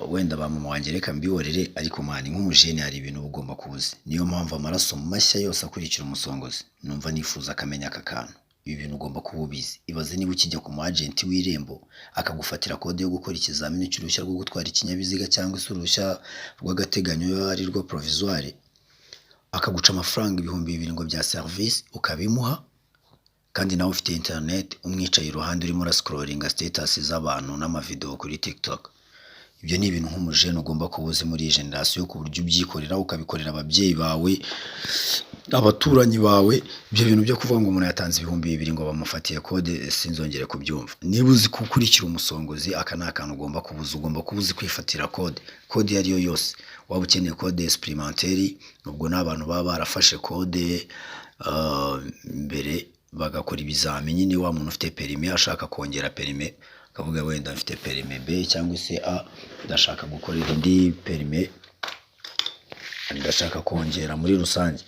wenda ba mama wanjye reka mbiborere, ariko mani nk'umujene hari ibintu uba ugomba kuzi. Niyo mpamvu amaraso mashya yose akurikira umusongozi numva nifuza akamenya aka kantu. Ibi bintu ugomba kuba ubizi. Ibaze niba ukijya ku mu agent w'Irembo akagufatira kode yo gukora ikizamini cy'uruhushya rwo gutwara ikinyabiziga cyangwa se uruhushya rw'agateganyo ari rwo provisoire, akaguca amafaranga 2,000 ngo bya service ukabimuha, kandi nawe ufite internet umwicaye iruhande urimo scrolling status z'abantu n'amavideo kuri TikTok. Ibyo ni ibintu nk'umujene ugomba kubuza muri generation ku buryo ubyikorera ukabikorera ababyeyi bawe, abaturanyi bawe. Ibyo bintu byo kuvuga ngo umuntu yatanze 2,000 ngo bamufatiye kode sinzongere kubyumva. Niba uzi kukurikira umusongozi, aka ni akantu ugomba kubuza. Ugomba kubuza kwifatira kode yariyo yose. Waba ukeneye kode supplémentaire, ubwo n'abantu baba barafashe kode mbere bagakora ibizamini. nyine wa muntu ufite perime ashaka kongera perime akavuga wenda mfite perime B cyangwa se A, ndashaka gukorera indi perime, ndashaka kongera muri rusange.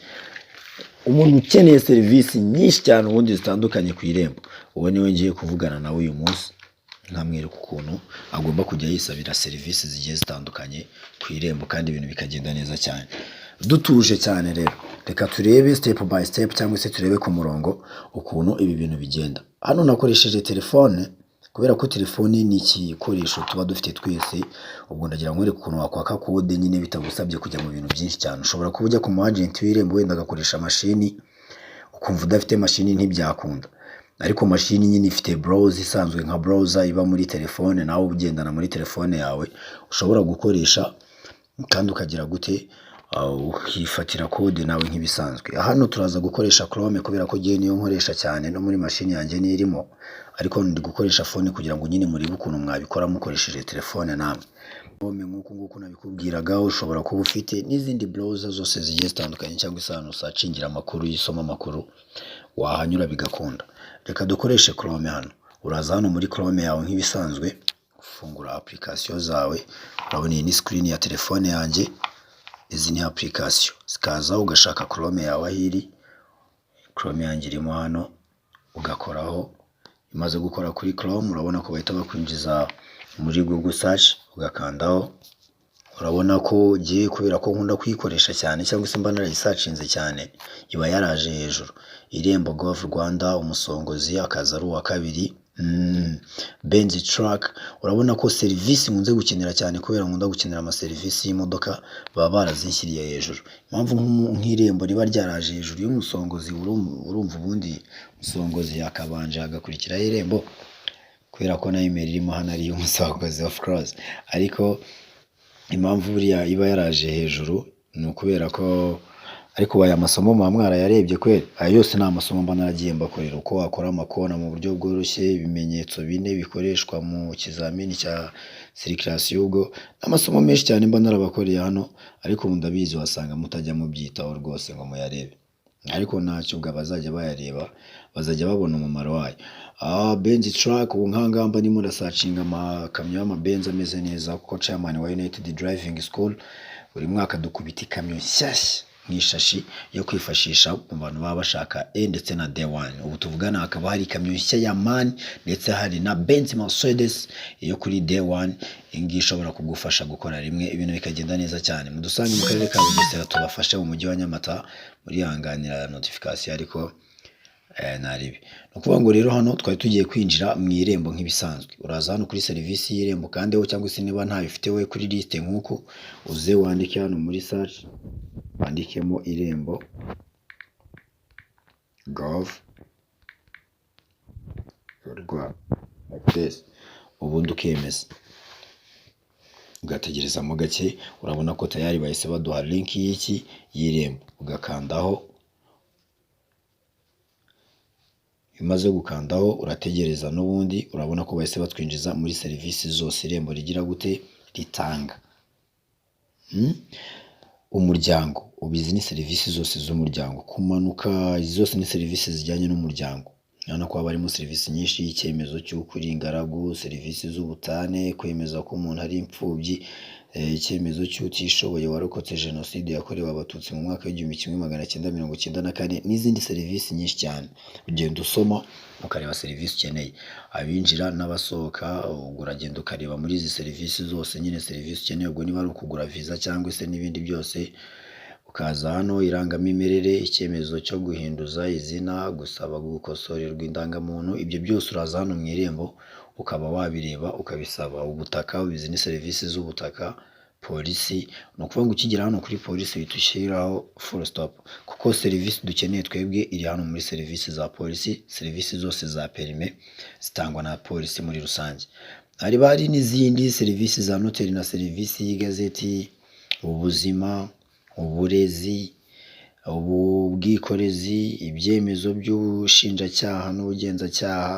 Umuntu ukeneye serivisi nyinshi cyane ubundi zitandukanye ku Irembo, uwo niwe ngiye kuvugana nawe uyu munsi, nkamwereka ukuntu agomba kujya yisabira serivisi zigiye zitandukanye ku Irembo kandi ibintu bikagenda neza cyane. Dutuje cyane rero, reka turebe step by step cyangwa se turebe ku murongo ukuntu ibi bintu bigenda. Hano nakoresheje telefone kubera ko telefone ni ikikoresho tuba dufite twese. Ubwo ndagira ngo nkwereke ukuntu wakwaka kode nyine bitagusabye kujya mu bintu byinshi cyane. Ushobora kuba ujya ku mu agent w'Irembo wenda agakoresha mashini, ukumva udafite mashini ntibyakunda, ariko mashini nyine ifite browser isanzwe nka browser iba muri telefone, nawe ugendana muri telefone yawe ushobora gukoresha kandi ukagira gute ukifatira kode nawe nk'ibisanzwe. Hano turaza gukoresha Chrome kubera ko giye niyo nkoresha cyane no muri mashini yanjye nirimo, ariko ndi gukoresha phone kugira ngo nyine muri ukuntu mwabikora mukoresheje telefone namwe. Chrome nk'uko nabikubwiraga, ushobora kuba ufite n'izindi browser zose zigiye zitandukanye cyangwa se ahantu usacingira amakuru yisoma amakuru wahanyura bigakunda. Reka dukoreshe Chrome. Hano uraza hano muri Chrome yawe nk'ibisanzwe, ufungura application zawe. Urabona iyi ni screen ya telefone yanjye, izi ni application zikaza, ugashaka Chrome yawe ahiri. Chrome yanjye irimo hano, ugakoraho. Imaze gukora kuri Chrome urabona ko bahita bakwinjiza muri Google search, ugakandaho. Urabona ko giye kubera ko nkunda kuyikoresha cyane cyangwa se mba narayisearchinze cyane, iba yaraje hejuru Irembo Gov Rwanda, umusongozi akaza ari uwa kabiri. Benz Truck, urabona ko serivisi nkunze gukenera cyane kubera nkunda gukenera ama serivisi y'imodoka baba barazinshyiriye hejuru. Impamvu nk'Irembo riba ryaraje hejuru y'umusongozi, urumva ubundi umusongozi yakabanje agakurikira Irembo kubera ko na email irimo hano ari y'umusongozi of course, ariko impamvu buriya iba yaraje hejuru ni ukubera ko, ariko baya masomo mwamwara yarebye kweli. Aya yose nta masomo mba naragiye mbakorera uko wakora amakona mu buryo bworoshye, ibimenyetso 4 bikoreshwa mu kizamini cya circulation. Ubwo amasomo menshi cyane mba narabakoreye hano, ariko ndabizi wasanga mutajya mubyitaho rwose ngo muyarebe, ariko ntacyo ubwo bazajya bayareba, bazajya babona umumaro wayo. Benz Truck, ubu nkangamba ni muri searching amakamyo y'amabenz ameze neza, kuko chairman wa United Driving School buri mwaka dukubita ikamyo nshyashya nk'ishashi yo kwifashisha mu bantu baba bashaka E ndetse na D1. Ubu tuvugana hakaba hari ikamyo nshya ya MAN ndetse hari na Benz Mercedes yo kuri D1. Ingi ishobora kugufasha gukora rimwe ibintu bikagenda neza cyane. Mudusange mu karere ka Bugesera tubafashe mu mujyi wa Nyamata muri hanganira notification, ariko naribi. Nukuvuga ngo rero hano twari tugiye kwinjira mu Irembo nk'ibisanzwe. Uraza hano kuri serivisi y'Irembo kandi wo cyangwa se niba ntayo ufite we kuri liste nk'uko uze wandike hano muri search, wandikemo Irembo Gov Rwanda like this, ubundi ukemeza ugategerezamo gake. Urabona ko tayari bahise baduha link y'iki y'Irembo, ugakandaho. Imaze gukandaho urategereza n'ubundi. Urabona ko bahise batwinjiza muri serivisi zose Irembo rigira gute ritanga. Umuryango, ubizi ni serivisi zose z'umuryango. Kumanuka zose ni serivisi zijyanye n'umuryango. urabona ko haba harimo serivisi nyinshi, icyemezo cy'uko uri ingaragu, serivisi z'ubutane, kwemeza ko umuntu ari imfubyi, icyemezo cy'utishoboye warokotse jenoside yakorewe abatutsi mu mwaka w'igihumbi kimwe magana cyenda mirongo icyenda na kane, n'izindi serivisi nyinshi cyane. Ugenda usoma ukareba serivisi ukeneye, abinjira n'abasohoka, ubwo uragenda ukareba muri izi serivisi zose nyine serivisi ukeneye, ubwo niba ari ukugura viza cyangwa se n'ibindi byose, ukaza hano irangamimerere, icyemezo cyo guhinduza izina, gusaba gukosorerwa indangamuntu, ibyo byose uraza hano mu irembo ukaba wabireba ukabisaba. Ubutaka, izi ni serivisi z'ubutaka, polisi, ni ukuvuga ngo ukigera hano kuri polisi uhita ushyiraho full stop, kuko serivisi dukeneye twebwe iri hano muri serivisi za polisi. Serivisi zose za perime zitangwa na polisi muri rusange. Hari n'izindi serivisi za noteri na serivisi y'igazeti, ubuzima, uburezi, ubwikorezi, ibyemezo by'ubushinjacyaha n'ubugenzacyaha,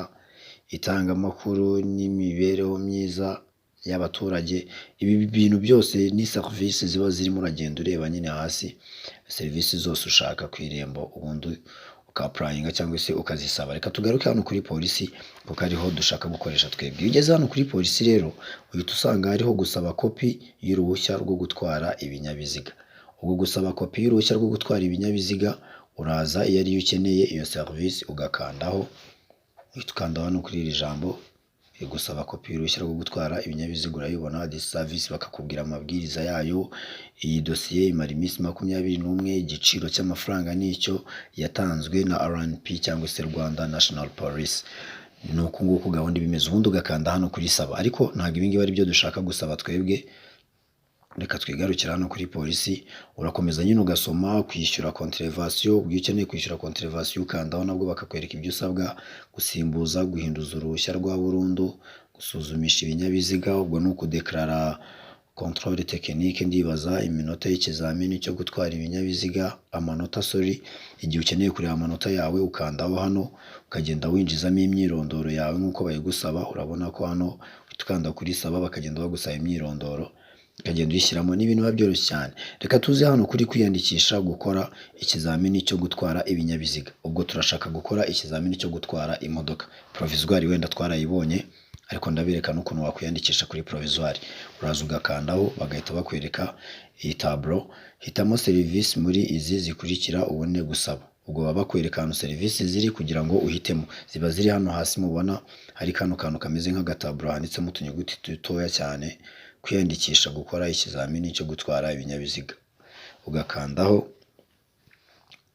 itangamakuru n'imibereho myiza y'abaturage. Ibi bintu byose ni serivisi ziba zirimo, uragenda ureba nyine hasi serivisi zose ushaka ku irembo, ubundi ukapurayinga cyangwa se ukazisaba. Reka tugaruke hano kuri polisi kuko ariho dushaka gukoresha twebwe. Iyo ugeze hano kuri polisi rero uhita usanga hariho gusaba kopi y'uruhushya rwo gutwara ibinyabiziga. Ubwo gusaba kopi y'uruhushya rwo gutwara ibinyabiziga, uraza iyo ariyo ukeneye iyo serivisi ugakandaho, uhita ukanda hano kuri iri jambo gusaba kopi y'uruhushya rwo gutwara ibinyabiziga, urayibona this service, bakakubwira amabwiriza yayo. Iyi dosiye imara iminsi 21, igiciro cy'amafaranga nicyo yatanzwe na RNP cyangwa se Rwanda National Police. Ni uku nguku gahunda ibimeze, ubundi ugakanda hano kuri saba. Ariko ntabwo ibi ngibi ari byo dushaka gusaba twebwe. Reka twigarukira hano kuri polisi, urakomeza nyine ugasoma kwishyura contravention. Ubwo ukeneye kwishyura contravention ukandaho, nabwo bakakwereka ibyo usabwa: gusimbuza, guhinduza uruhushya rwa burundu, gusuzumisha ibinyabiziga, ubwo ni ukudeklara controle technique, ndibaza iminota y'ikizamini cyo gutwara ibinyabiziga, amanota igihe ukeneye kureba amanota yawe ukandaho hano, ukagenda winjizamo imyirondoro yawe nk'uko bayigusaba. Urabona ko hano ukanda kuri saba bakagenda bagusaba imyirondoro, ukagenda uyishyiramo. n'ibintu biba byoroshye cyane. Reka tuze hano kuri kwiyandikisha gukora ikizamini cyo gutwara ibinyabiziga. Ubwo turashaka gukora ikizamini cyo gutwara imodoka. Provisoire wenda twarayibonye, ariko ndabereka n'ukuntu wakwiyandikisha kuri provisoire. Uraza ugakandaho, bagahita bakwereka iyi tableau, hitamo serivisi muri izi zikurikira ubone gusaba. Ubwo baba bakwereka hano serivisi ziri kugira ngo uhitemo, ziba ziri hano hasi. Mubona hari kano kantu kameze nk'agatableau handitsemo utunyuguti dutoya cyane: kwiyandikisha gukora ikizamini cyo gutwara ibinyabiziga. Ugakandaho,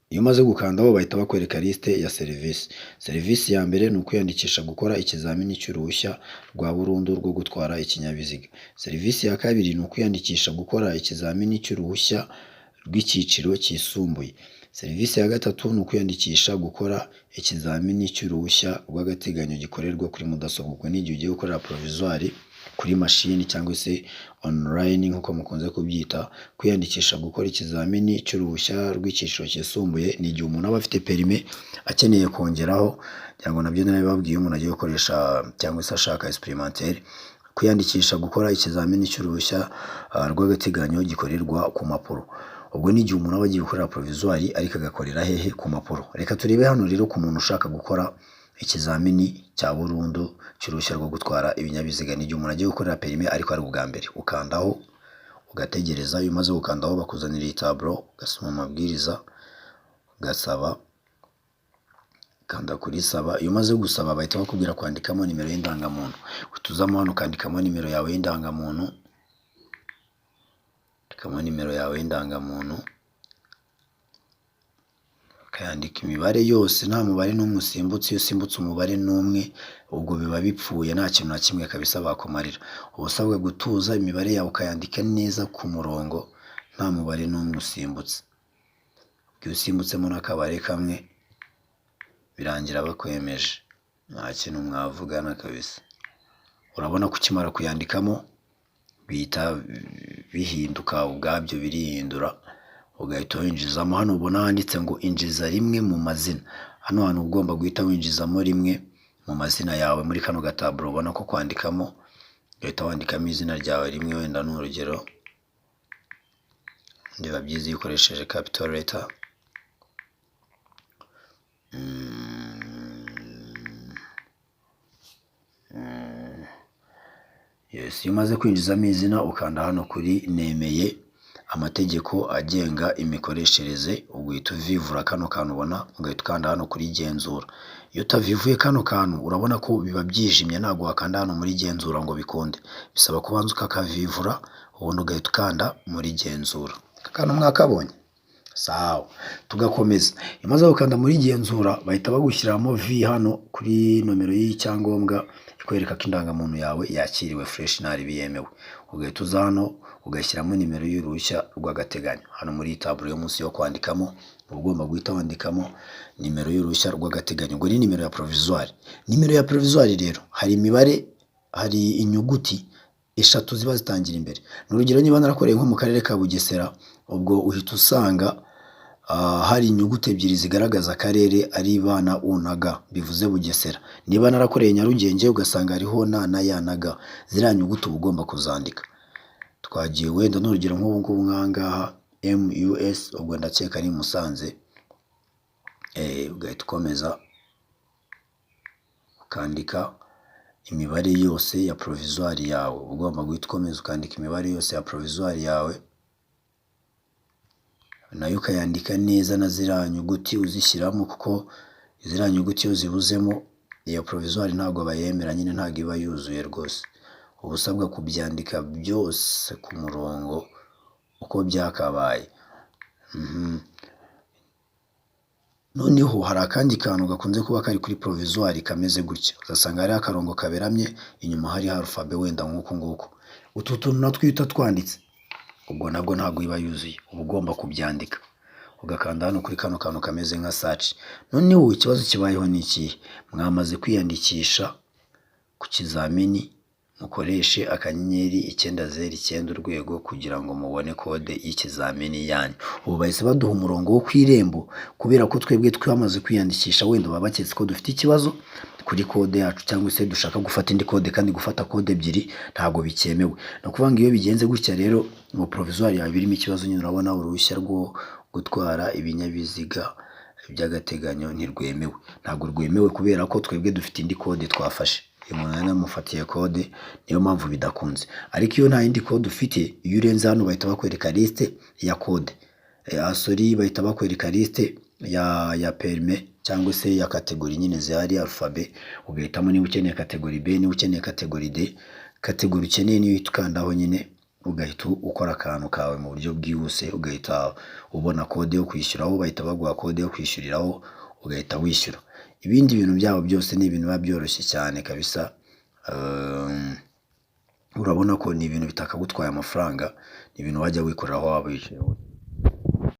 iyo umaze gukandaho bahita bakwereka liste ya serivisi. Serivisi ya mbere ni ukwiyandikisha gukora ikizamini cy'uruhushya rwa burundu rwo gutwara ikinyabiziga. Serivisi ya kabiri ni ukwiyandikisha gukora ikizamini cy'uruhushya rw'icyiciro cyisumbuye. Serivisi ya gatatu ni ukwiyandikisha gukora ikizamini cy'uruhushya rw'agateganyo gikorerwa kuri mudasobwa. Ubwo ni igihe ugiye gukorera provisoire kuri mashini cyangwa se online nk'uko mukunze kubyita. Kwiyandikisha gukora ikizamini cy'uruhushya rw'icyiciro cyisumbuye ni igihe umuntu aba afite perime akeneye kongeraho, cyangwa nabyo nabibabwiye, umuntu agiye gukoresha cyangwa se ashaka expérimentaire. Kwiyandikisha gukora ikizamini cy'uruhushya rw'agateganyo gikorerwa ku mpapuro. Ubwo ni igihe umuntu aba agiye gukorera provisoire ariko agakorera hehe? Ku mpapuro. Reka turebe hano rero ku muntu ushaka gukora ikizamini cya burundu cy'uruhushya rwo gutwara ibinyabiziga. Ni igihe umuntu agiye gukorera perime ariko ari ubwa mbere. Ukandaho ugategereza, iyo umaze gukandaho bakuzanira iyi tableau, ugasoma amabwiriza, ugasaba, kanda kuri saba. Iyo umaze gusaba bahita bakubwira kwandikamo nimero y'indangamuntu. Utuzamo hano ukandikamo nimero yawe y'indangamuntu, ukayandika imibare yose, nta mubare n'umwe usimbutse. Iyo usimbutse umubare n'umwe ubwo biba bipfuye, nta kintu na kimwe kabisa bakumarira. Uba usabwa gutuza, imibare yawe ukayandika neza ku murongo, nta mubare n'umwe usimbutse. Iyo usimbutsemo n'akabare kamwe birangira bakwemeje, nta kintu mwavugana kabisa. Urabona ko ukimara kuyandikamo bihita bihinduka ubwabyo, birihindura, ugahita winjizamo. Hano ubona handitse ngo injiza rimwe mu mazina. Hano hantu ugomba guhita winjizamo rimwe mu mazina yawe muri kano gatableau ubona ko kwandikamo. Ugahita wandikamo izina ryawe rimwe, wenda n'urugero. Biba byiza iyo ukoresheje capital letter. Yes, iyo umaze kwinjizamo izina ukanda hano kuri nemeye amategeko agenga imikoreshereze, ugahita uvivura kano kantu ubona, ugahita ukanda hano kuri genzura. Iyo utavivuye kano kantu urabona ko biba byijimye, ntabwo wakanda hano muri genzura ngo bikunde, bisaba kubanza ukakavivura ubundi ugahita ukanda muri genzura. Aka kantu mwakabonye? Sawa, tugakomeza. Iyo umaze gukanda muri genzura bahita bagushyiramo hano kuri nomero y'icyangombwa ikwereka ko indangamuntu yawe yakiriwe fresh ntari biyemewe. Ugahita uza hano ugashyiramo nimero y'uruhushya rw'agateganyo. Hano muri taburo yo munsi yo kwandikamo ugomba guhita wandikamo nimero y'uruhushya rw'agateganyo. Ngo ni nimero ya provisoire. Nimero ya provisoire rero hari imibare, hari inyuguti eshatu ziba zitangira imbere. N'urugero niba narakoreye nko mu karere ka Bugesera, ubwo uhita usanga hari inyuguti ebyiri zigaragaza akarere ari B na U na G, bivuze Bugesera. Niba narakoreye Nyarugenge ugasanga hariho N na Y na G, ziriya nyuguti uba ugomba kuzandika. Twagiye wenda n'urugero nk'ubu ngubu nkangaha MUS, ubwo ndakeka ari Musanze. Ugahita ukomeza ukandika imibare yose ya provisoire yawe. Ugomba guhita ukomeza ukandika imibare yose ya provisoire yawe, nayo ukayandika neza na ziriya nyuguti uzishyiramo, kuko ziriya nyuguti iyo zibuzemo iyo provisoire ntabwo bayemera, nyine ntabwo iba yuzuye rwose. Uba usabwa kubyandika byose ku murongo uko byakabaye. Noneho hari akandi kantu gakunze kuba kari kuri provisoire kameze gutya, ugasanga hariho akarongo kaberamye, inyuma hari alphabet wenda nk'uku nguku. Utu tuntu natwo iyo twanditse ubwo nabwo ntabwo iba yuzuye, uba ugomba kubyandika. Ugakanda hano kuri kano kantu kameze nka search. Noneho ikibazo kibayeho ni ikihe? Mwamaze kwiyandikisha ku kizamini, mukoreshe akanyenyeri 909 urwego kugira ngo mubone kode y'ikizamini yanyu. Ubu bahise baduha umurongo wo kw'irembo, kubera ko twebwe twamaze kwiyandikisha, wenda baba baketse ko dufite ikibazo kuri kode yacu, cyangwa se dushaka gufata indi kode, kandi gufata kode ebyiri ntabwo bikemewe. No kuvuga ngo iyo bigenze gutya rero mu provisoire yawe birimo ikibazo, nyine urabona uruhushya rwo gutwara ibinyabiziga by'agateganyo ntirwemewe. Ntabwo rwemewe kubera ko twebwe dufite indi kode twafashe. Iyo umuntu yanamufatiye kode, niyo mpamvu bidakunze. Ariko iyo nta yindi kode ufite, iyo urenze hano bahita bakwereka liste ya kode. Bahita bakwereka liste ya permis cyangwa se ya kategori nyine zihari alphabet. Ugahitamo niba ukeneye kategori B, niba ukeneye kategori D. Kategori ukeneye niyo uhita ukandaho nyine, ugahita ukora akantu kawe mu buryo bwihuse, ugahita ubona kode yo kwishyuraho, bahita baguha kode yo kwishyuriraho, ugahita wishyura. Ibindi bintu byabo byose ni ibintu biba byoroshye cyane kabisa. Urabona ko ni ibintu bitakagutwaye amafaranga, ni ibintu wajya wikorera aho waba wicaye.